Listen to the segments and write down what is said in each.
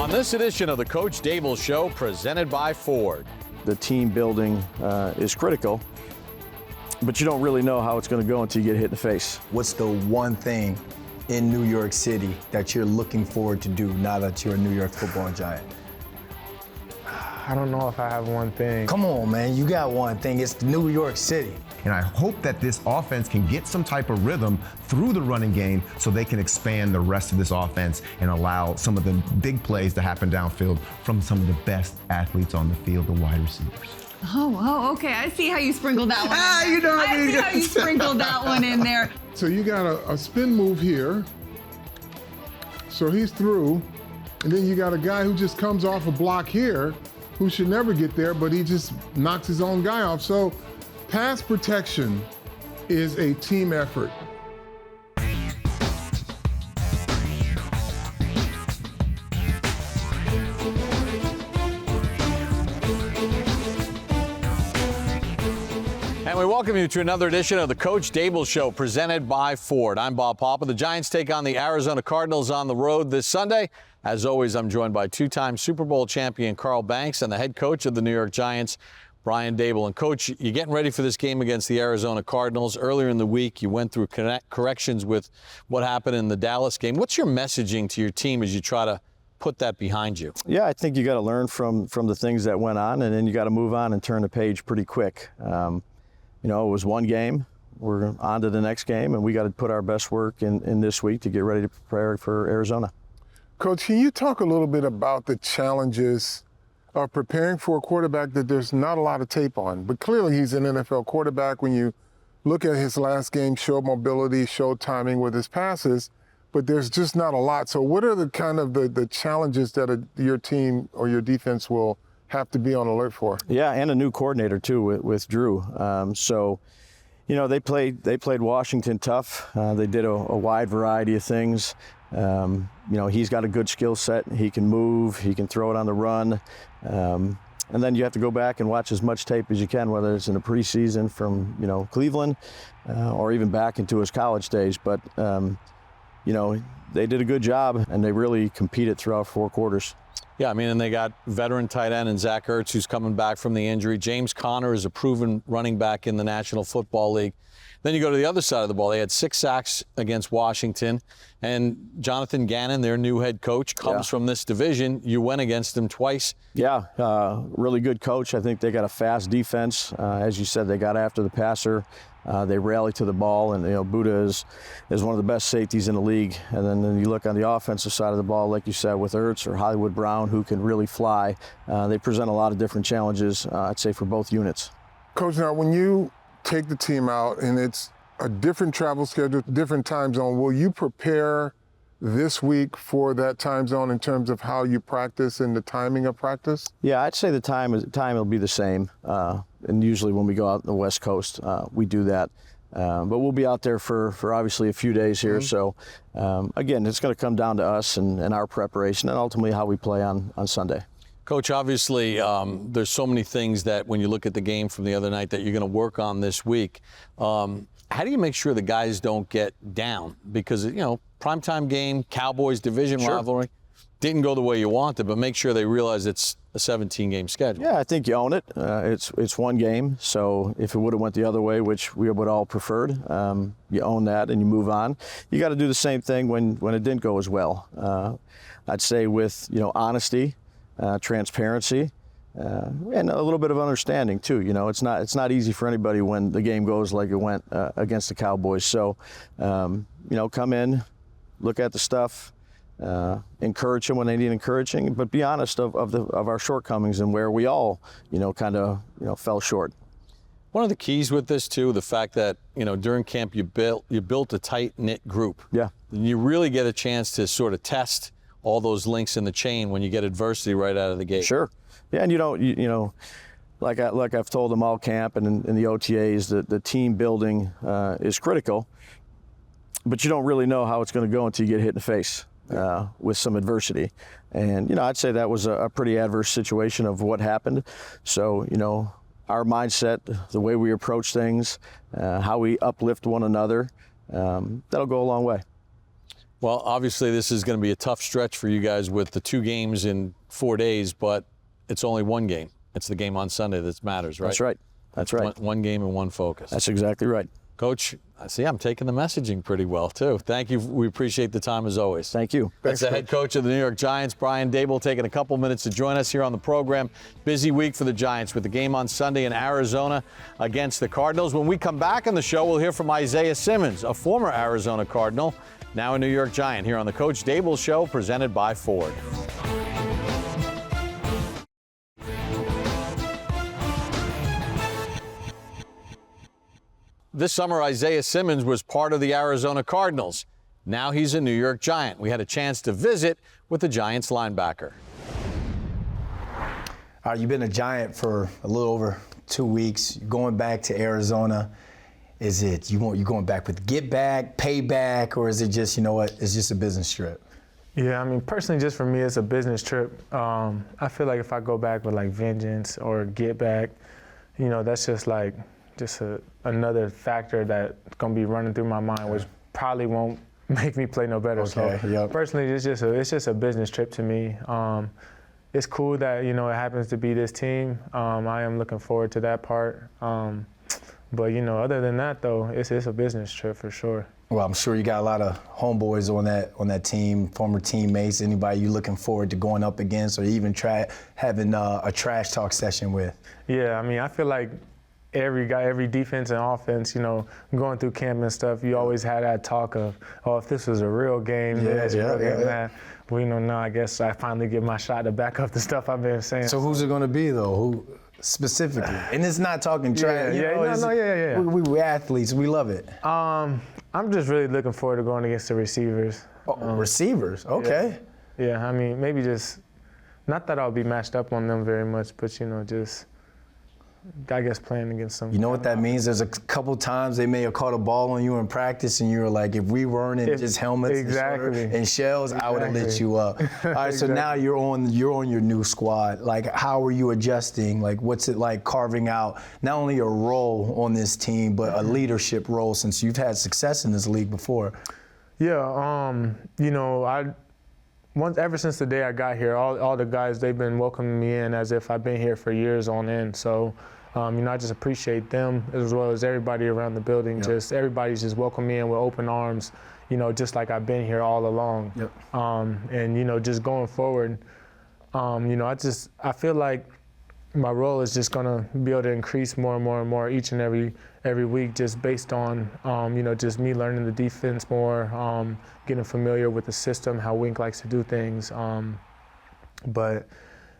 On this edition of the Coach Daboll Show, presented by Ford. The team building is critical, but you don't really know how it's going to go until you get hit in the face. What's the one thing in New York City that you're looking forward to do now that you're a New York football giant? I don't know if I have one thing. Come on, man, you got one thing. It's New York City. And I hope that this offense can get some type of rhythm through the running game so they can expand the rest of this offense and allow some of the big plays to happen downfield from some of the best athletes on the field, the wide receivers. Oh, okay. I see how you sprinkled that one. In there. I see how you sprinkled that one in there. So you got a spin move here. So he's through. And then you got a guy who just comes off a block here who should never get there, but he just knocks his own guy off. So pass protection is a team effort. And we welcome you to another edition of the Coach Daboll Show, presented by Ford. I'm Bob Papa. The Giants take on the Arizona Cardinals on the road this Sunday. As always, I'm joined by two-time Super Bowl champion Carl Banks and the head coach of the New York Giants, Brian Daboll. And Coach, you're getting ready for this game against the Arizona Cardinals. Earlier in the week, you went through corrections with what happened in the Dallas game. What's your messaging to your team as you try to put that behind you? Yeah, I think you got to learn from the things that went on, and then you got to move on and turn the page pretty quick. You know, it was one game. We're on to the next game, and we got to put our best work in this week to get ready to prepare for Arizona. Coach, can you talk a little bit about the challenges of preparing for a quarterback that there's not a lot of tape on? But clearly he's an NFL quarterback. When you look at his last game, showed mobility, showed timing with his passes, but there's just not a lot. So what are the kind of the challenges that your team or your defense will have to be on alert for? Yeah, and a new coordinator too with Drew. So, you know, they played Washington tough. They did a wide variety of things. You know, he's got a good skill set. He can move. He can throw it on the run. And then you have to go back and watch as much tape as you can, whether it's in the preseason from, you know, Cleveland or even back into his college days. But, you know, they did a good job, and they really competed throughout 4 quarters. Yeah, I mean, and they got veteran tight end and Zach Ertz, who's coming back from the injury. James Conner is a proven running back in the National Football League. Then you go to the other side of the ball. They had 6 sacks against Washington. And Jonathan Gannon, their new head coach, comes from this division. You went against him twice. Yeah, really good coach. I think they got a fast defense. As you said, they got after the passer. They rallied to the ball, and, you know, Buddha is one of the best safeties in the league. And then you look on the offensive side of the ball, like you said, with Ertz or Hollywood Brown, who can really fly. They present a lot of different challenges, I'd say, for both units. Coach, now when you take the team out and it's a different travel schedule, different time zone, will you prepare this week for that time zone in terms of how you practice and the timing of practice? Yeah, I'd say the time will be the same. And usually when we go out on the West Coast, we do that. But we'll be out there for obviously a few days here. So, again, it's going to come down to us and our preparation and ultimately how we play on Sunday. Coach, obviously, there's so many things that when you look at the game from the other night that you're going to work on this week. How do you make sure the guys don't get down? Because, you know, primetime game, Cowboys division rivalry, didn't go the way you wanted, but make sure they realize it's a 17-game schedule. Yeah, I think you own it. It's one game, so if it would have went the other way, which we would all preferred, you own that and you move on. You got to do the same thing when it didn't go as well. I'd say with, you know, honesty, transparency, and a little bit of understanding too. You know, it's not easy for anybody when the game goes like it went against the Cowboys. So, you know, come in, look at the stuff, encourage them when they need encouraging, but be honest of our shortcomings and where we all, you know, kind of, you know, fell short. One of the keys with this too, the fact that, you know, during camp you built a tight-knit group. Yeah. And you really get a chance to sort of test all those links in the chain when you get adversity right out of the gate. Sure. Yeah, and you know, like I've told them all camp and in the OTAs, that the team building is critical, but you don't really know how it's going to go until you get hit in the face with some adversity. And, you know, I'd say that was a pretty adverse situation of what happened. So, you know, our mindset, the way we approach things, how we uplift one another, that'll go a long way. Well, obviously this is going to be a tough stretch for you guys with the 2 games in 4 days, but it's only one game. It's the game on Sunday that matters, right? That's right. That's right. One game and one focus. That's exactly right. Coach, I see I'm taking the messaging pretty well, too. Thank you. We appreciate the time as always. Thank you. That's the head coach of the New York Giants, Brian Daboll, taking a couple minutes to join us here on the program. Busy week for the Giants with the game on Sunday in Arizona against the Cardinals. When we come back on the show, we'll hear from Isaiah Simmons, a former Arizona Cardinal, now a New York Giant, here on the Coach Daboll Show, presented by Ford. This summer, Isaiah Simmons was part of the Arizona Cardinals. Now he's a New York Giant. We had a chance to visit with the Giants linebacker. You've been a Giant for a little over 2 weeks. You're going back to Arizona. Is it you going back with get back, payback, or is it just, you know what, it's just a business trip? Yeah, I mean, personally, just for me, it's a business trip. I feel like if I go back with like vengeance or get back, you know, that's just like another factor that's gonna be running through my mind, which probably won't make me play no better. Okay, so yep. Personally, it's just a business trip to me. It's cool that, you know, it happens to be this team. I am looking forward to that part. But, you know, other than that, though, it's a business trip for sure. Well, I'm sure you got a lot of homeboys on that team, former teammates, anybody you looking forward to going up against or even having a trash talk session with. Yeah, I mean, I feel like every defense and offense, you know, going through camp and stuff, you always had that talk of, oh, if this was a real game, yeah. Well, you know, now I guess I finally get my shot to back up the stuff I've been saying. So who's it going to be, though? Who specifically? And it's not talking trash. Yeah. We athletes. We love it. I'm just really looking forward to going against the receivers. Receivers? Okay. Yeah, I mean, maybe just, not that I'll be matched up on them very much, but, you know, just, I guess playing against them. You know what that means? There's a couple times they may have caught a ball on you in practice and you were like, if we weren't in just helmets and shells, I would have lit you up. All right, so now you're on your new squad. Like, how are you adjusting? Like, what's it like carving out not only a role on this team, but a leadership role since you've had success in this league before? Yeah, you know, ever since the day I got here, all the guys, they've been welcoming me in as if I've been here for years on end. So, you know, I just appreciate them as well as everybody around the building. Yep. Just everybody's just welcoming me in with open arms, you know, just like I've been here all along. Yep. And, you know, just going forward, you know, I feel like my role is just going to be able to increase more and more and more each and every week, just based on, you know, just me learning the defense more, getting familiar with the system, how Wink likes to do things. But,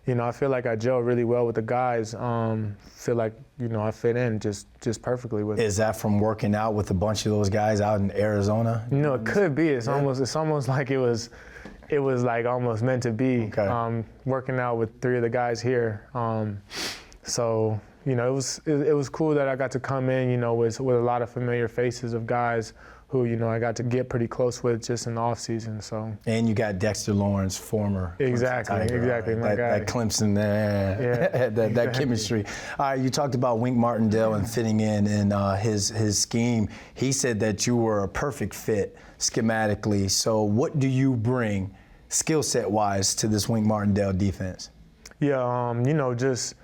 you know, I feel like I gel really well with the guys. Feel like, you know, I fit in just perfectly with them. Is that from working out with a bunch of those guys out in Arizona? You know, it could be. It's almost like it was like almost meant to be. Okay. Working out with 3 of the guys here. So, you know, it was cool that I got to come in, you know, with a lot of familiar faces of guys who, you know, I got to get pretty close with just in the off season. So. And you got Dexter Lawrence, former exactly, Tiger, right? My guy. That Clemson, that chemistry. All right, you talked about Wink Martindale and fitting in his scheme. He said that you were a perfect fit schematically. So what do you bring skill set wise to this Wink Martindale defense? Yeah, you know, just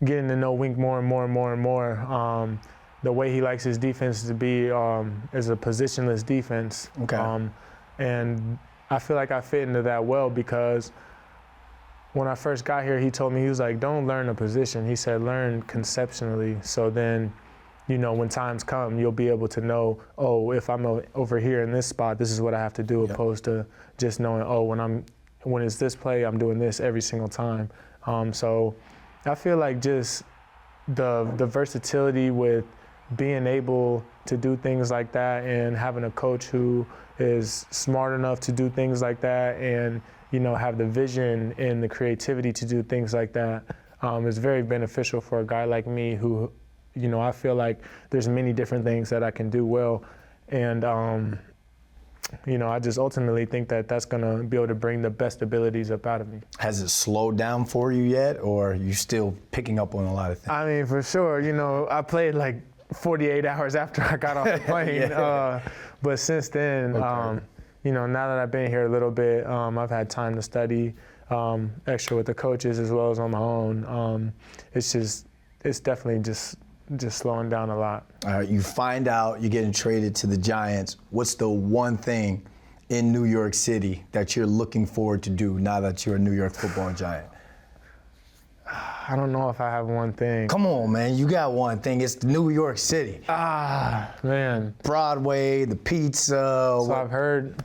getting to know Wink more and more and more and more. The way he likes his defense to be is a positionless defense. Okay. And I feel like I fit into that well because when I first got here, he told me, he was like, don't learn a position. He said, learn conceptually. So then, you know, when times come, you'll be able to know, oh, if I'm over here in this spot, this is what I have to do, opposed to just knowing, oh, when it's this play, I'm doing this every single time. So I feel like just the versatility with being able to do things like that and having a coach who is smart enough to do things like that and, you know, have the vision and the creativity to do things like that is very beneficial for a guy like me who, you know, I feel like there's many different things that I can do well. And, you know, I just ultimately think that that's going to be able to bring the best abilities up out of me. Has it slowed down for you yet, or are you still picking up on a lot of things? I mean, for sure. You know, I played like 48 hours after I got off the plane. But since then, now that I've been here a little bit, I've had time to study extra with the coaches as well as on my own. It's definitely just slowing down a lot. All right, you find out you're getting traded to the Giants. What's the one thing in New York City that you're looking forward to do now that you're a New York Football Giant? I don't know if I have one thing. Come on, man. You got one thing. It's New York City. Man. Broadway, the pizza. So I've heard.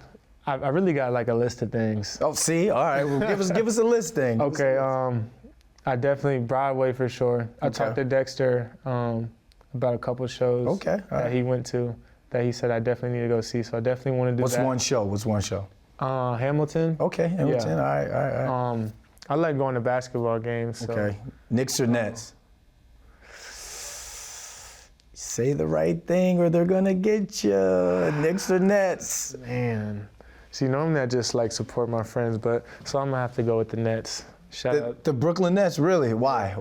I really got like a list of things. Oh, see? All right. Well, give us a listing. Okay. I definitely Broadway for sure. I talked to Dexter about a couple shows that he went to that he said I definitely need to go see. So I definitely want to do that. What's one show? Hamilton. Okay, Hamilton. Yeah. All right. I like going to basketball games. So. Okay. Knicks or Nets? Say the right thing or they're going to get you. Knicks or Nets? Man. See, normally I just like support my friends, but so I'm going to have to go with the Nets. Shout out. The Brooklyn Nets, really? Why?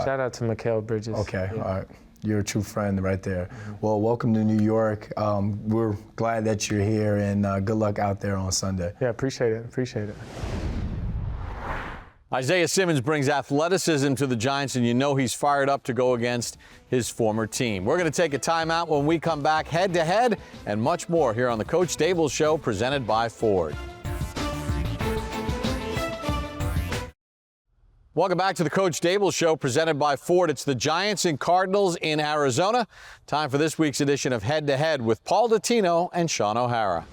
Shout out to Mikal Bridges. Okay, all right. You're a true friend right there. Mm-hmm. Well, welcome to New York. We're glad that you're here, and good luck out there on Sunday. Yeah, appreciate it. Isaiah Simmons brings athleticism to the Giants, and he's fired up to go against his former team. We're going to take a timeout. When we come back, head-to-head and much more here on the Coach Daboll Show, presented by Ford. Welcome back to the Coach Daboll Show, presented by Ford. It's the Giants and Cardinals in Arizona. Time for this week's edition of Head to Head with Paul Dottino and Sean O'Hara.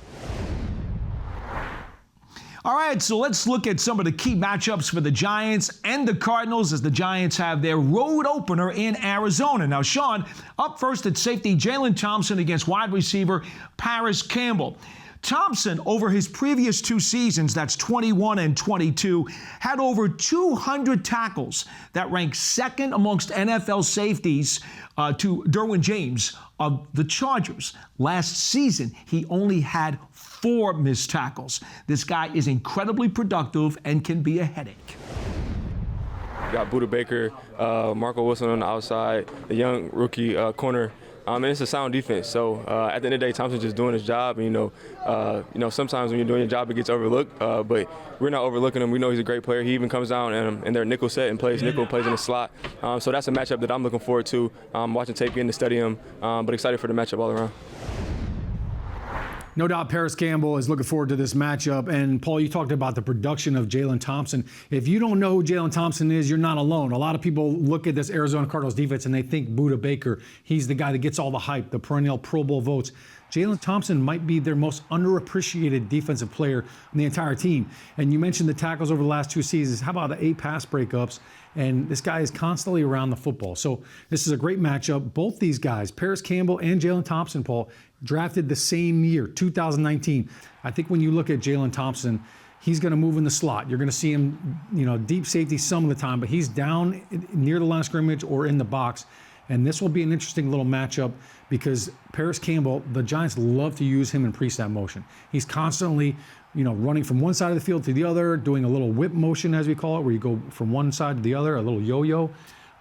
All right, so let's look at some of the key matchups for the Giants and the Cardinals as the Giants have their road opener in Arizona. Now, Sean, up first at safety, Jalen Thompson against wide receiver Paris Campbell. Thompson, over his previous 2 seasons, that's 21 and 22, had over 200 tackles. That ranks second amongst NFL safeties to Derwin James of the Chargers. Last season, he only had 4 missed tackles. This guy is incredibly productive and can be a headache. Got Buda Baker, Marco Wilson on the outside, the young rookie corner. And it's a sound defense. So at the end of the day, Thompson's just doing his job. And, sometimes when you're doing your job, it gets overlooked. But we're not overlooking him. We know he's a great player. He even comes down in their nickel set and plays nickel, plays in the slot. So that's a matchup that I'm looking forward to. Watching tape, getting to study him, but excited for the matchup all around. No doubt Paris Campbell is looking forward to this matchup. And, Paul, you talked about the production of Jalen Thompson. If you don't know who Jalen Thompson is, you're not alone. A lot of people look at this Arizona Cardinals defense and they think Buda Baker. He's the guy that gets all the hype, the perennial Pro Bowl votes. Jalen Thompson might be their most underappreciated defensive player on the entire team. And you mentioned the tackles over the last 2 seasons. How about the 8 pass breakups? And this guy is constantly around the football. So this is a great matchup. Both these guys, Paris Campbell and Jalen Thompson, Paul, drafted the same year, 2019. I think when you look at Jalen Thompson, he's going to move in the slot. You're going to see him, deep safety some of the time, but he's down near the line of scrimmage or in the box. And this will be an interesting little matchup because Paris Campbell, the Giants love to use him in pre-snap motion. He's constantly, running from one side of the field to the other, doing a little whip motion, as we call it, where you go from one side to the other, a little yo-yo.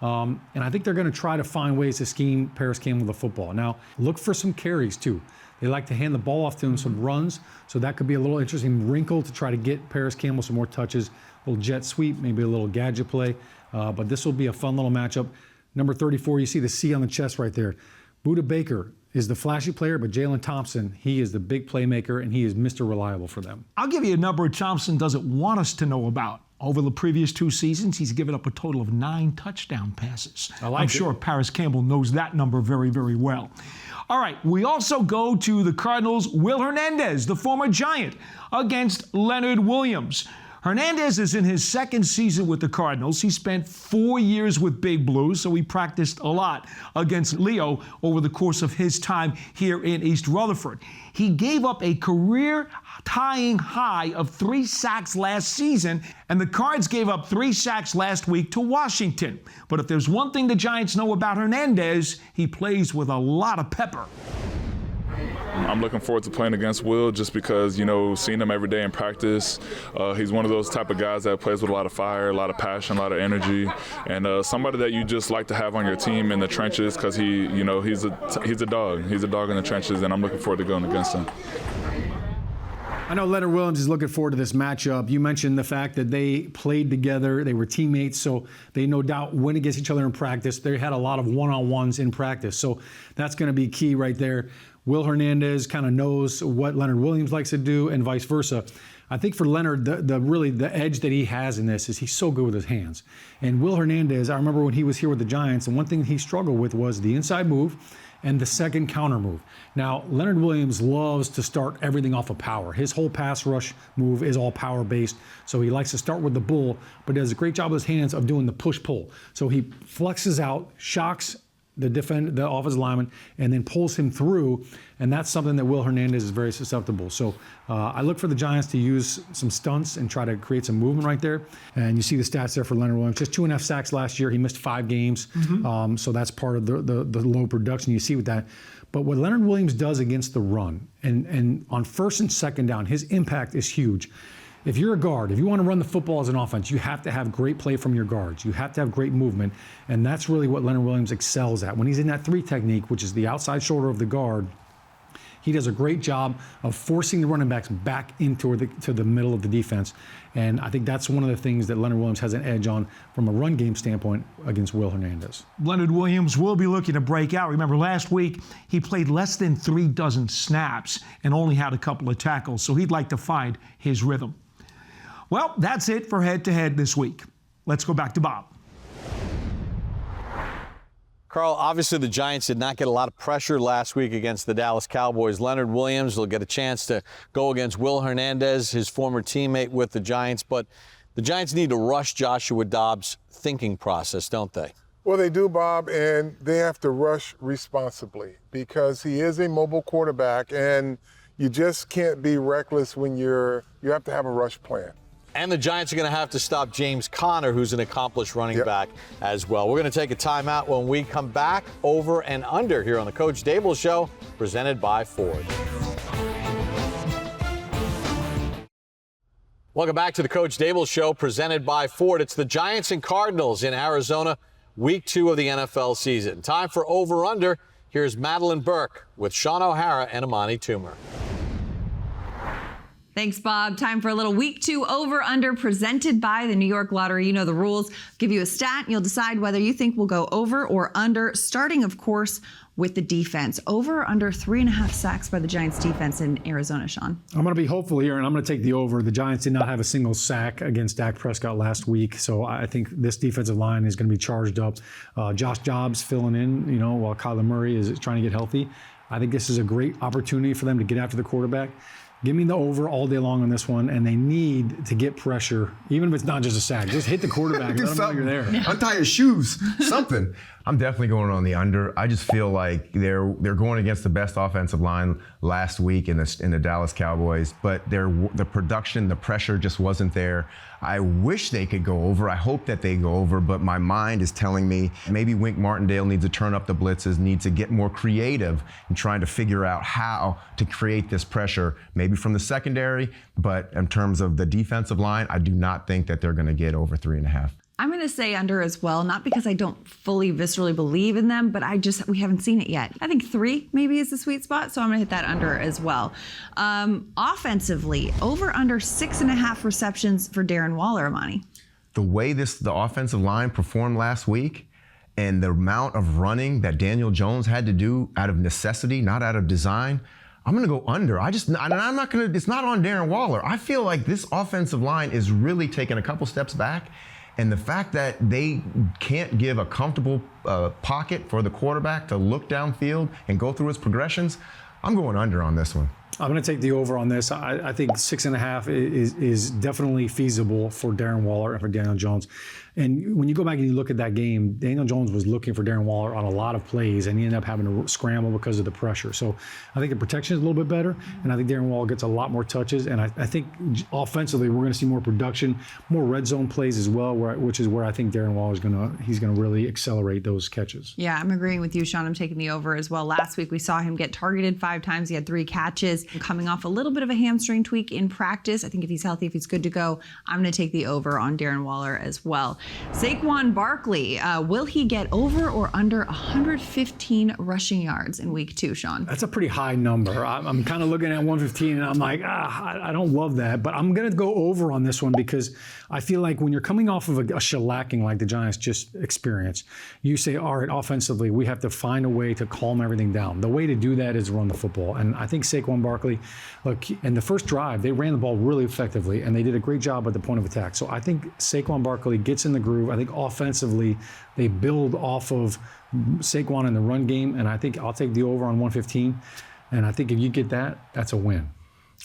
And I think they're going to try to find ways to scheme Paris Campbell the football. Now, look for some carries, too. They like to hand the ball off to him, some runs, so that could be a little interesting wrinkle to try to get Paris Campbell some more touches, a little jet sweep, maybe a little gadget play. But this will be a fun little matchup. Number 34, you see the C on the chest right there. Buda Baker is the flashy player, but Jalen Thompson, he is the big playmaker, and he is Mr. Reliable for them. I'll give you a number Thompson doesn't want us to know about. Over the previous 2 seasons, he's given up a total of 9 touchdown passes. I'm sure Paris Campbell knows that number very, very well. All right, we also go to the Cardinals' Will Hernandez, the former Giant, against Leonard Williams. Hernandez is in his 2nd season with the Cardinals. He spent 4 years with Big Blue, so he practiced a lot against Leo over the course of his time here in East Rutherford. He gave up a career-tying high of 3 sacks last season, and the Cards gave up 3 sacks last week to Washington. But if there's one thing the Giants know about Hernandez, he plays with a lot of pepper. I'm looking forward to playing against Will just because, seeing him every day in practice. He's one of those type of guys that plays with a lot of fire, a lot of passion, a lot of energy, and somebody that you just like to have on your team in the trenches because he's a dog. He's a dog in the trenches, and I'm looking forward to going against him. I know Leonard Williams is looking forward to this matchup. You mentioned the fact that they played together, they were teammates, so they no doubt went against each other in practice. They had a lot of one-on-ones in practice, so that's going to be key right there. Will Hernandez kind of knows what Leonard Williams likes to do and vice versa. I think for Leonard, the edge that he has in this is he's so good with his hands. And Will Hernandez, I remember when he was here with the Giants, and one thing he struggled with was the inside move and the second counter move. Now, Leonard Williams loves to start everything off of power. His whole pass rush move is all power-based, so he likes to start with the bull, but does a great job with his hands of doing the push-pull. So he flexes out, shocks the offensive lineman, and then pulls him through, and that's something that Will Hernandez is very susceptible. So I look for the Giants to use some stunts and try to create some movement right there. And you see the stats there for Leonard Williams. Just 2.5 sacks last year. He missed 5 games, so that's part of the low production you see with that. But what Leonard Williams does against the run, and on first and second down, his impact is huge. If you're a guard, if you want to run the football as an offense, you have to have great play from your guards. You have to have great movement, and that's really what Leonard Williams excels at. When he's in that 3 technique, which is the outside shoulder of the guard, he does a great job of forcing the running backs back into the middle of the defense. And I think that's one of the things that Leonard Williams has an edge on from a run game standpoint against Will Hernandez. Leonard Williams will be looking to break out. Remember, last week he played less than 3 dozen snaps and only had a couple of tackles, so he'd like to find his rhythm. Well, that's it for head-to-head this week. Let's go back to Bob. Carl, obviously the Giants did not get a lot of pressure last week against the Dallas Cowboys. Leonard Williams will get a chance to go against Will Hernandez, his former teammate with the Giants. But the Giants need to rush Joshua Dobbs' thinking process, don't they? Well, they do, Bob, and they have to rush responsibly because he is a mobile quarterback, and you just can't be reckless when you have to have a rush plan. And the Giants are going to have to stop James Conner, who's an accomplished running back as well. We're going to take a timeout. When we come back, over and under here on the Coach Daboll Show, presented by Ford. Welcome back to the Coach Daboll Show, presented by Ford. It's the Giants and Cardinals in Arizona, week 2 of the NFL season. Time for over under. Here's Madeline Burke with Sean O'Hara and Amani Toomer. Thanks, Bob. Time for a little week 2 over-under presented by the New York Lottery. You know the rules. Give you a stat, and you'll decide whether you think we'll go over or under, starting, of course, with the defense. Over or under 3.5 sacks by the Giants defense in Arizona, Sean? I'm going to be hopeful here, and I'm going to take the over. The Giants did not have a single sack against Dak Prescott last week, so I think this defensive line is going to be charged up. Josh Dobbs filling in, while Kyler Murray is trying to get healthy. I think this is a great opportunity for them to get after the quarterback. Give me the over all day long on this one, and they need to get pressure, even if it's not just a sack. Just hit the quarterback. Let them know you're there. Untie your shoes, something. I'm definitely going on the under. I just feel like they're going against the best offensive line last week in the Dallas Cowboys, but the production, the pressure just wasn't there. I wish they could go over. I hope that they go over, but my mind is telling me maybe Wink Martindale needs to turn up the blitzes, needs to get more creative in trying to figure out how to create this pressure, maybe from the secondary, but in terms of the defensive line, I do not think that they're going to get over 3.5. I'm going to say under as well, not because I don't fully viscerally believe in them, but we haven't seen it yet. I think 3 maybe is the sweet spot, so I'm going to hit that under as well. Offensively, over under 6.5 receptions for Darren Waller, Amani. The way the offensive line performed last week and the amount of running that Daniel Jones had to do out of necessity, not out of design, I'm going to go under. it's not on Darren Waller. I feel like this offensive line is really taking a couple steps back. And the fact that they can't give a comfortable pocket for the quarterback to look downfield and go through his progressions, I'm going under on this one. I'm going to take the over on this. I think 6.5 is definitely feasible for Darren Waller and for Daniel Jones. And when you go back and you look at that game, Daniel Jones was looking for Darren Waller on a lot of plays, and he ended up having to scramble because of the pressure. So I think the protection is a little bit better, and I think Darren Waller gets a lot more touches. And I think offensively, we're going to see more production, more red zone plays as well, which is where I think Darren Waller is going to really accelerate those catches. Yeah, I'm agreeing with you, Sean. I'm taking the over as well. Last week we saw him get targeted 5 times. He had 3 catches. is coming off a little bit of a hamstring tweak in practice. I think if he's healthy, if he's good to go, I'm going to take the over on Darren Waller as well. Saquon Barkley, will he get over or under 115 rushing yards in week 2, Sean? That's a pretty high number. I'm kind of looking at 115 and I'm like, I don't love that. But I'm going to go over on this one because I feel like when you're coming off of a shellacking like the Giants just experienced, you say, all right, offensively, we have to find a way to calm everything down. The way to do that is run the football. And I think Saquon Barkley, look, in the first drive, they ran the ball really effectively and they did a great job at the point of attack. So I think Saquon Barkley gets in the groove. I think offensively, they build off of Saquon in the run game. And I think I'll take the over on 115. And I think if you get that, that's a win.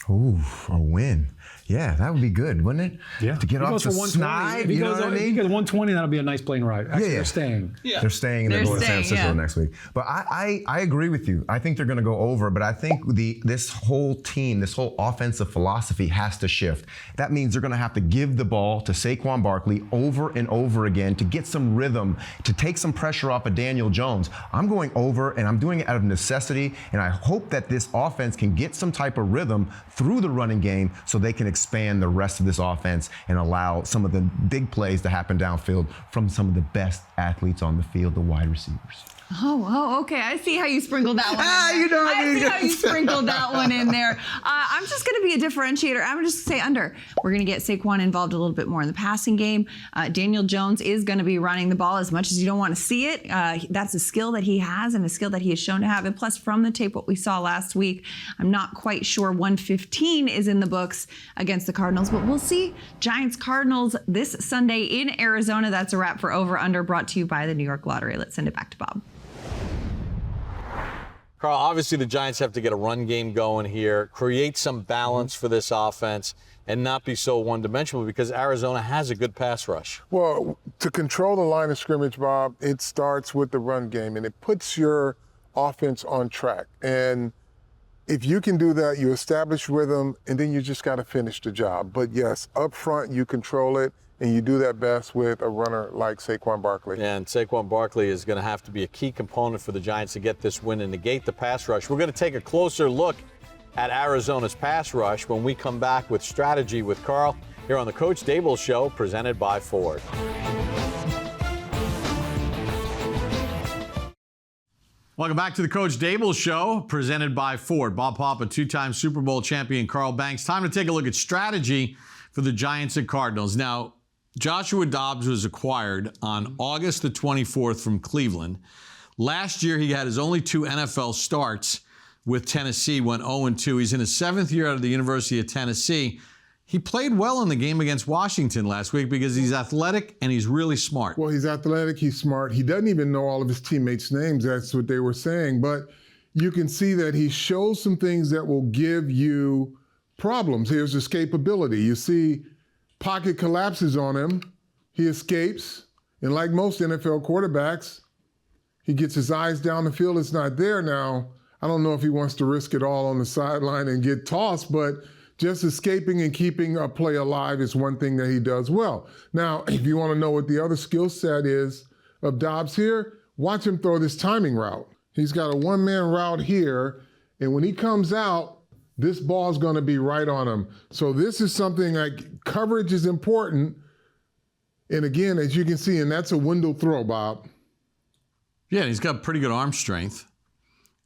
Ooh, a win. Yeah, that would be good, wouldn't it? Yeah. To get off the snide, you know what I mean? If he goes 120, that'll be a nice plane ride. Actually, they're staying. Yeah. They're staying and they're going to San Francisco next week. But I agree with you. I think they're going to go over, but I think this whole team, this whole offensive philosophy has to shift. That means they're going to have to give the ball to Saquon Barkley over and over again to get some rhythm, to take some pressure off of Daniel Jones. I'm going over, and I'm doing it out of necessity, and I hope that this offense can get some type of rhythm through the running game so they can expand the rest of this offense and allow some of the big plays to happen downfield from some of the best athletes on the field, the wide receivers. Oh, okay. I see how you sprinkled that one in there. I see how you sprinkled that one in there. I'm just going to be a differentiator. I'm just going to say under. We're going to get Saquon involved a little bit more in the passing game. Daniel Jones is going to be running the ball as much as you don't want to see it. That's a skill that he has and a skill that he has shown to have. And plus, from the tape, what we saw last week, I'm not quite sure 115 is in the books against the Cardinals, but we'll see. Giants-Cardinals this Sunday in Arizona. That's a wrap for Over Under, brought to you by the New York Lottery. Let's send it back to Bob. Carl, obviously the Giants have to get a run game going here, create some balance for this offense, and not be so one-dimensional because Arizona has a good pass rush. Well, to control the line of scrimmage, Bob, it starts with the run game, and it puts your offense on track. And if you can do that, you establish rhythm, and then you just got to finish the job. But yes, up front, you control it, and you do that best with a runner like Saquon Barkley. Yeah, and Saquon Barkley is going to have to be a key component for the Giants to get this win and negate the pass rush. We're going to take a closer look at Arizona's pass rush when we come back with Strategy with Carl here on the Coach Daboll Show, presented by Ford. Welcome back to the Coach Daboll Show, presented by Ford. Bob Papa, two-time Super Bowl champion Carl Banks. Time to take a look at strategy for the Giants and Cardinals. Now, Joshua Dobbs was acquired on August the 24th from Cleveland. Last year, he had his only 2 NFL starts with Tennessee, went 0-2. He's in his 7th year out of the University of Tennessee. He played well in the game against Washington last week because he's athletic and he's really smart. Well, he's athletic, he's smart. He doesn't even know all of his teammates' names. That's what they were saying. But you can see that he shows some things that will give you problems. Here's escapability. You see pocket collapses on him. He escapes. And like most NFL quarterbacks, he gets his eyes down the field. It's not there now. I don't know if he wants to risk it all on the sideline and get tossed, but just escaping and keeping a play alive is one thing that he does well. Now, if you want to know what the other skill set is of Dobbs here, watch him throw this timing route. He's got a one-man route here, and when he comes out, this ball is going to be right on him. So this is something like coverage is important. And again, as you can see, and that's a window throw, Bob. Yeah, he's got pretty good arm strength.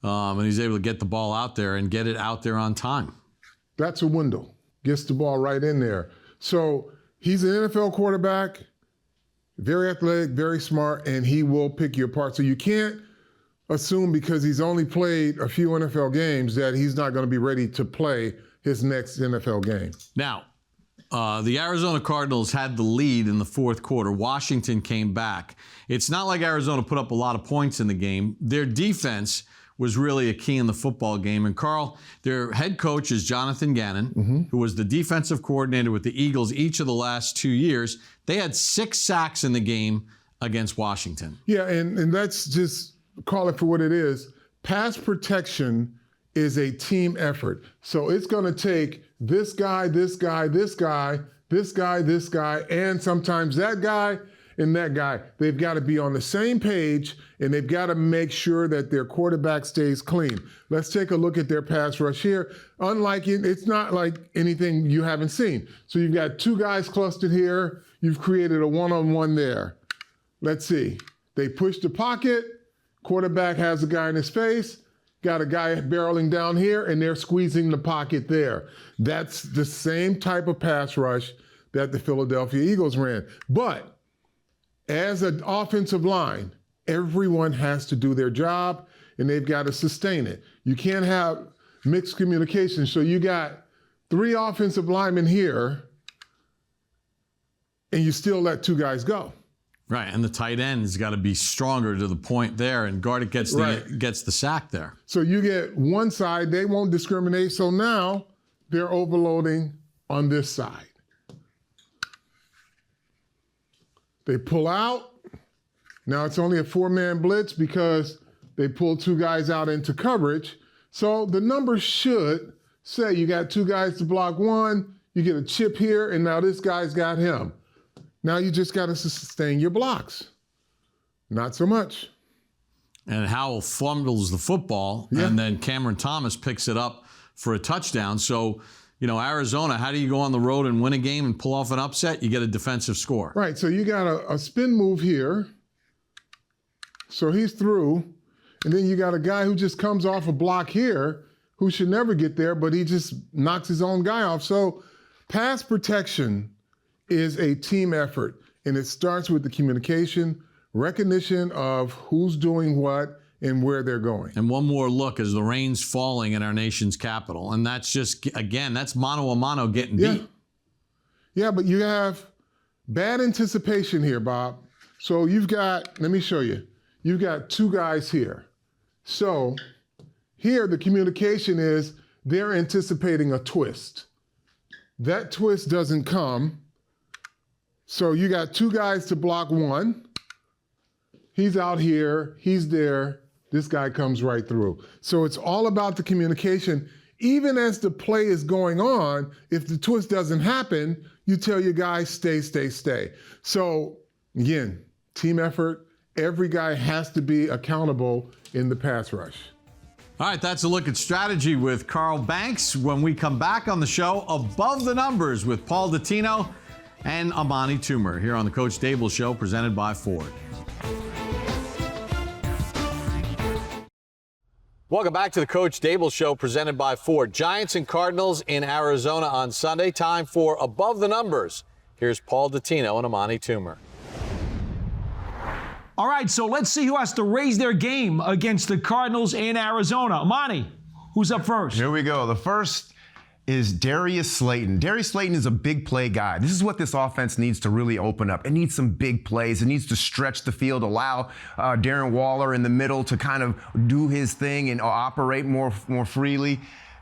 And he's able to get the ball out there and get it out there on time. That's a window. Gets the ball right in there. So he's an NFL quarterback, very athletic, very smart, and he will pick you apart. So you can't assume because he's only played a few NFL games that he's not going to be ready to play his next NFL game. Now, the Arizona Cardinals had the lead in the fourth quarter. Washington came back. It's not like Arizona put up a lot of points in the game. Their defense was really a key in the football game. And Carl, their head coach is Jonathan Gannon, who was the defensive coordinator with the Eagles each of the last 2 years. They had 6 sacks in the game against Washington. Yeah, and let's just call it for what it is. Pass protection is a team effort. So it's going to take this guy, this guy, this guy, this guy, this guy, and sometimes that guy. and that guy, they've got to be on the same page, and they've got to make sure that their quarterback stays clean. Let's take a look at their pass rush here. Unlike it, it's not like anything you haven't seen. So you've got two guys clustered here. You've created a one-on-one there. Let's see. They push the pocket. Quarterback has a guy in his face. Got a guy barreling down here, and they're squeezing the pocket there. That's the same type of pass rush that the Philadelphia Eagles ran. But as an offensive line, everyone has to do their job, and they've got to sustain it. You can't have mixed communication. So you got 3 offensive linemen here, and you still let 2 guys go. Right, and the tight end has got to be stronger to the point there, and Garrett gets the sack there. So you get one side, they won't discriminate, so now they're overloading on this side. They pull out. Now it's only a 4-man blitz because they pull 2 guys out into coverage. So the numbers should say you got 2 guys to block 1, you get a chip here, and now this guy's got him. Now you just got to sustain your blocks. Not so much. And Howell fumbles the football, and then Cameron Thomas picks it up for a touchdown. So, you know, Arizona, how do you go on the road and win a game and pull off an upset? You get a defensive score. Right, so you got a spin move here. So he's through. And then you got a guy who just comes off a block here who should never get there, but he just knocks his own guy off. So pass protection is a team effort, and it starts with the communication, recognition of who's doing what and where they're going. And one more look as the rain's falling in our nation's capital. And that's just, again, that's mano-a-mano getting beat. Yeah, but you have bad anticipation here, Bob. So you've got, let me show you. You've got 2 guys here. So here the communication is they're anticipating a twist. That twist doesn't come. So you got 2 guys to block 1. He's out here, he's there, this guy comes right through. So it's all about the communication. Even as the play is going on, if the twist doesn't happen, you tell your guys, stay, stay, stay. So again, team effort. Every guy has to be accountable in the pass rush. All right, that's a look at strategy with Carl Banks. When we come back on the show, Above the Numbers with Paul Dottino and Amani Toomer here on the Coach Daboll Show, presented by Ford. Welcome back to the Coach Daboll Show, presented by Ford. Giants and Cardinals in Arizona on Sunday. Time for Above the Numbers. Here's Paul Dottino and Amani Toomer. All right, so let's see who has to raise their game against the Cardinals in Arizona. Amani, who's up first? Here we go. The first is Darius Slayton. Darius Slayton is a big play guy. This is what this offense needs to really open up. It needs some big plays. It needs to stretch the field, allow Darren Waller in the middle to kind of do his thing and operate more freely.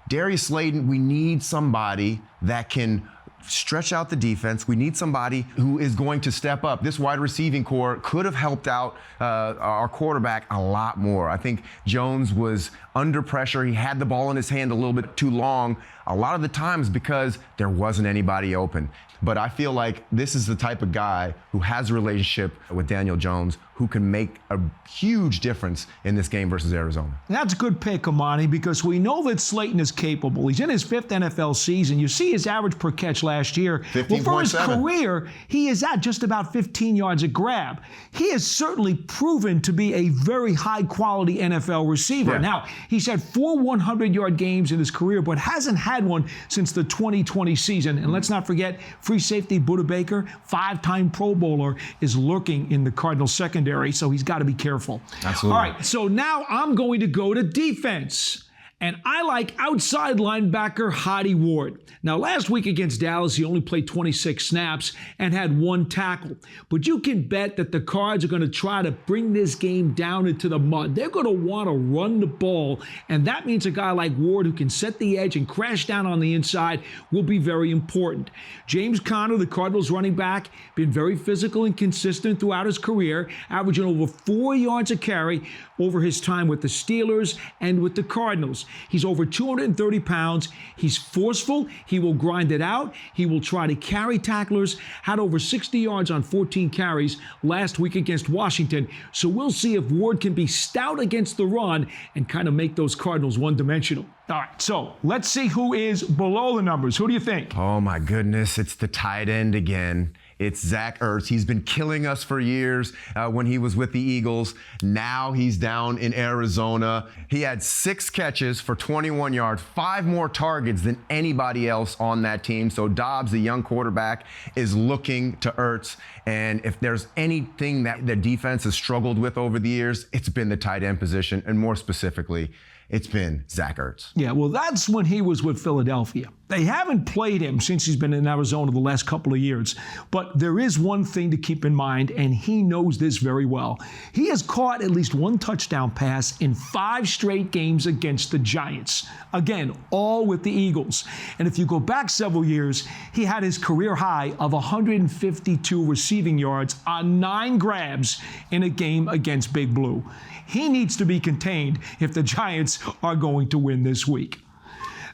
Darius Slayton, we need somebody that can stretch out the defense. We need somebody who is going to step up. This wide receiving core could have helped out our quarterback a lot more. I think Jones was under pressure. He had the ball in his hand a little bit too long, a lot of the times because there wasn't anybody open. But I feel like this is the type of guy who has a relationship with Daniel Jones who can make a huge difference in this game versus Arizona. That's a good pick, Amani, because we know that Slayton is capable. He's in his 5th NFL season. You see his average per catch last year. 15.7. Well, for his career, he is at just about 15 yards a grab. He has certainly proven to be a very high-quality NFL receiver. Yeah. Now, he's had 4 100-yard games in his career, but hasn't had one since the 2020 season. And let's not forget, free safety Budda Baker, 5-time Pro Bowler, is lurking in the Cardinals secondary, so he's got to be careful. Absolutely. All right, so now I'm going to go to defense. And I like outside linebacker Hadi Ward. Now, last week against Dallas, he only played 26 snaps and had 1 tackle. But you can bet that the Cards are going to try to bring this game down into the mud. They're going to want to run the ball. And that means a guy like Ward who can set the edge and crash down on the inside will be very important. James Conner, the Cardinals running back, been very physical and consistent throughout his career, averaging over 4 yards a carry over his time with the Steelers and with the Cardinals. He's over 230 pounds. He's forceful. He will grind it out. He will try to carry tacklers. Had over 60 yards on 14 carries last week against Washington. So we'll see if Ward can be stout against the run and kind of make those Cardinals one-dimensional. All right, so let's see who is below the numbers. Who do you think? Oh, my goodness. It's the tight end again. It's Zach Ertz. He's been killing us for years when he was with the Eagles. Now he's down in Arizona. He had 6 catches for 21 yards, 5 more targets than anybody else on that team. So Dobbs, the young quarterback, is looking to Ertz. And if there's anything that the defense has struggled with over the years, it's been the tight end position, and more specifically, it's been Zach Ertz. Yeah, well, that's when he was with Philadelphia. They haven't played him since he's been in Arizona the last couple of years. But there is one thing to keep in mind, and he knows this very well. He has caught at least 1 touchdown pass in 5 straight games against the Giants. Again, all with the Eagles. And if you go back several years, he had his career high of 152 receiving yards on 9 grabs in a game against Big Blue. He needs to be contained if the Giants are going to win this week.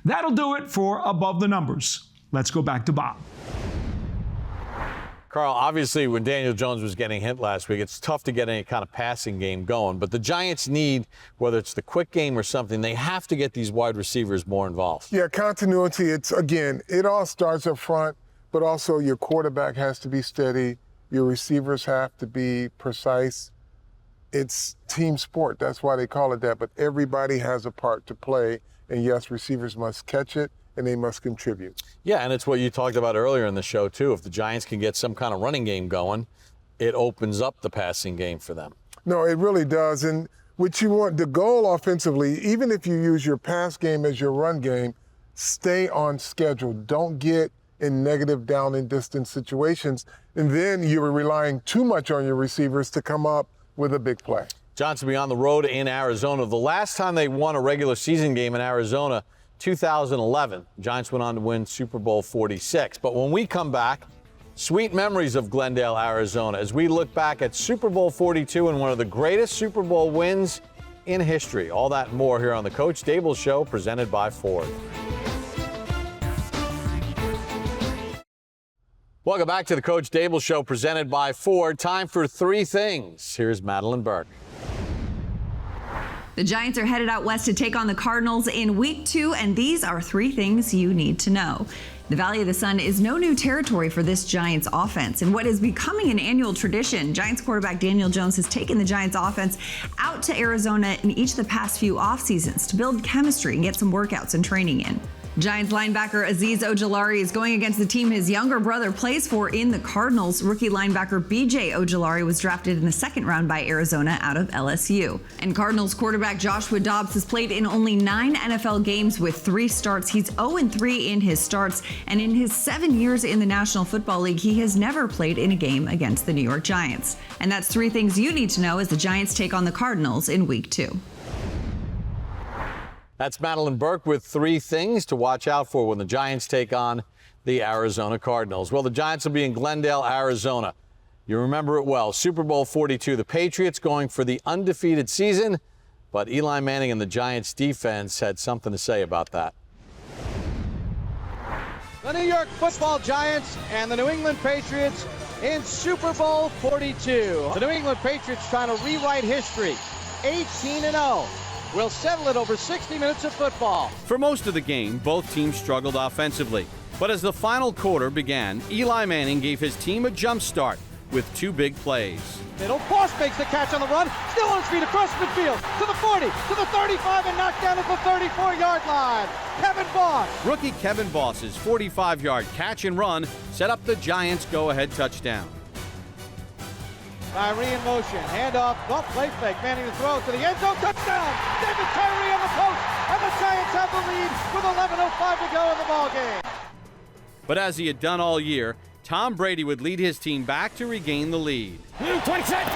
That'll do it for Above the Numbers. Let's go back to Bob. Carl, obviously when Daniel Jones was getting hit last week, it's tough to get any kind of passing game going. But the Giants need, whether it's the quick game or something, they have to get these wide receivers more involved. Yeah, continuity, it all starts up front, but also your quarterback has to be steady. Your receivers have to be precise. It's team sport. That's why they call it that. But everybody has a part to play. And yes, receivers must catch it and they must contribute. Yeah, and it's what you talked about earlier in the show, too. If the Giants can get some kind of running game going, it opens up the passing game for them. No, it really does. And what you want, the goal offensively, even if you use your pass game as your run game, stay on schedule. Don't get in negative down and distance situations. And then you're relying too much on your receivers to come up with a big play. Johnson will be on the road in Arizona. The last time they won a regular season game in Arizona, 2011. Giants went on to win Super Bowl 46. But when we come back, sweet memories of Glendale, Arizona, as we look back at Super Bowl 42 and one of the greatest Super Bowl wins in history. All that and more here on the Coach Daboll Show, presented by Ford. Welcome back to the Coach Daboll Show, presented by Ford. Time for 3 things. Here's Madeline Burke. The Giants are headed out west to take on the Cardinals in Week 2, and these are 3 things you need to know. The Valley of the Sun is no new territory for this Giants offense. And what is becoming an annual tradition, Giants quarterback Daniel Jones has taken the Giants offense out to Arizona in each of the past few off seasons to build chemistry and get some workouts and training in. Giants linebacker Azeez Ojulari is going against the team his younger brother plays for in the Cardinals. Rookie linebacker B.J. Ojulari was drafted in the 2nd round by Arizona out of LSU. And Cardinals quarterback Joshua Dobbs has played in only 9 NFL games with 3 starts. He's 0-3 in his starts, and in his 7 years in the National Football League, he has never played in a game against the New York Giants. And that's 3 things you need to know as the Giants take on the Cardinals in Week 2. That's Madeline Burke with 3 things to watch out for when the Giants take on the Arizona Cardinals. Well, the Giants will be in Glendale, Arizona. You remember it well. Super Bowl 42, the Patriots going for the undefeated season, but Eli Manning and the Giants defense had something to say about that. The New York Football Giants and the New England Patriots in Super Bowl 42. The New England Patriots trying to rewrite history, 18-0. We'll settle it over 60 minutes of football. For most of the game, both teams struggled offensively. But as the final quarter began, Eli Manning gave his team a jump start with 2 big plays. Middle, Boss makes the catch on the run, still on his feet across midfield, to the 40, to the 35, and knocked down at the 34-yard line. Kevin Boss. Rookie Kevin Boss's 45-yard catch and run set up the Giants' go-ahead touchdown. Tyree in motion, handoff, bump, play fake, Manning to throw to the end zone, touchdown! David Tyree on the post, and the Giants have the lead with 11:05 to go in the ballgame. But as he had done all year, Tom Brady would lead his team back to regain the lead. 20 set.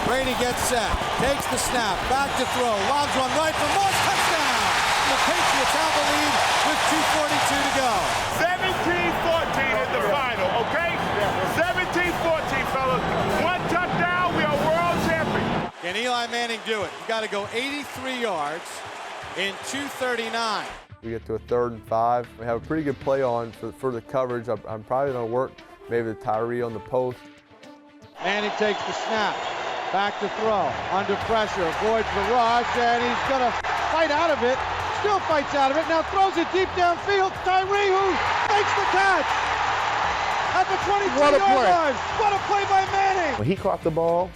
Brady gets set, takes the snap, back to throw, lobs one right for Moss, touchdown! The Patriots have the lead with 2:42 to go. 17-14 is the final, okay? 17-14, fellas. One touchdown, we are world champions. Can Eli Manning do it? You got to go 83 yards, in 2:39. We get to a 3rd and 5. We have a pretty good play on for the coverage. I'm probably going to work maybe the Tyree on the post. Manning takes the snap. Back to throw. Under pressure. Avoids the rush, and he's going to fight out of it. Still fights out of it. Now throws it deep downfield. Tyree, who makes the catch at the 22-yard line. What a play by Manning. When he caught the ball,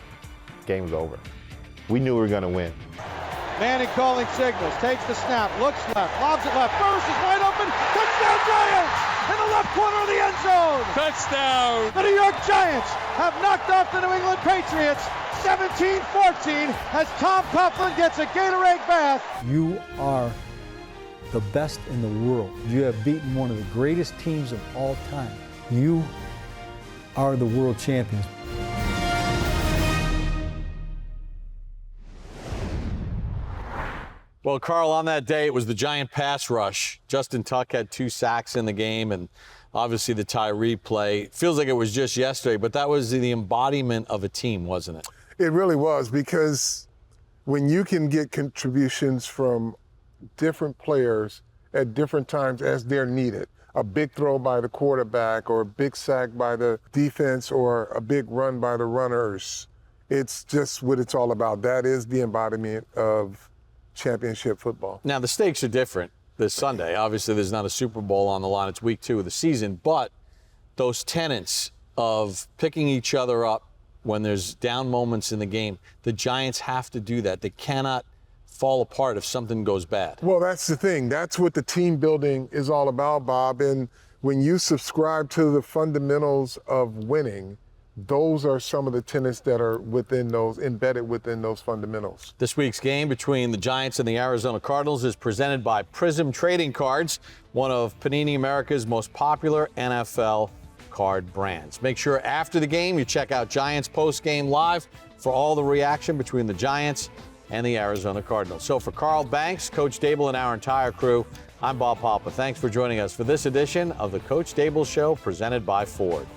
game was over. We knew we were going to win. Manning calling signals, takes the snap, looks left, lobs it left. Burris is wide open. Touchdown Giants in the left corner of the end zone. Touchdown. The New York Giants have knocked off the New England Patriots 17-14 as Tom Coughlin gets a Gatorade bath. You are the best in the world. You have beaten one of the greatest teams of all time. You are the world champions. Well, Carl, on that day, it was the Giant pass rush. Justin Tuck had 2 sacks in the game, and obviously the Tyree play. Feels like it was just yesterday, but that was the embodiment of a team, wasn't it? It really was, because when you can get contributions from different players at different times as they're needed, a big throw by the quarterback or a big sack by the defense or a big run by the runners, it's just what it's all about. That is the embodiment of championship football. Now, the stakes are different this Sunday. Obviously, there's not a Super Bowl on the line. It's week 2 of the season. But those tenets of picking each other up when there's down moments in the game, the Giants have to do that. They cannot fall apart if something goes bad. Well, that's the thing. That's what the team building is all about, Bob. And when you subscribe to the fundamentals of winning, those are some of the tenets that are embedded within those fundamentals. This week's game between the Giants and the Arizona Cardinals is presented by Prism Trading Cards, one of Panini America's most popular NFL card brands. Make sure after the game you check out Giants Post Game Live for all the reaction between the Giants and the Arizona Cardinals. So for Carl Banks, Coach Daboll, and our entire crew, I'm Bob Papa. Thanks for joining us for this edition of the Coach Daboll Show presented by Ford.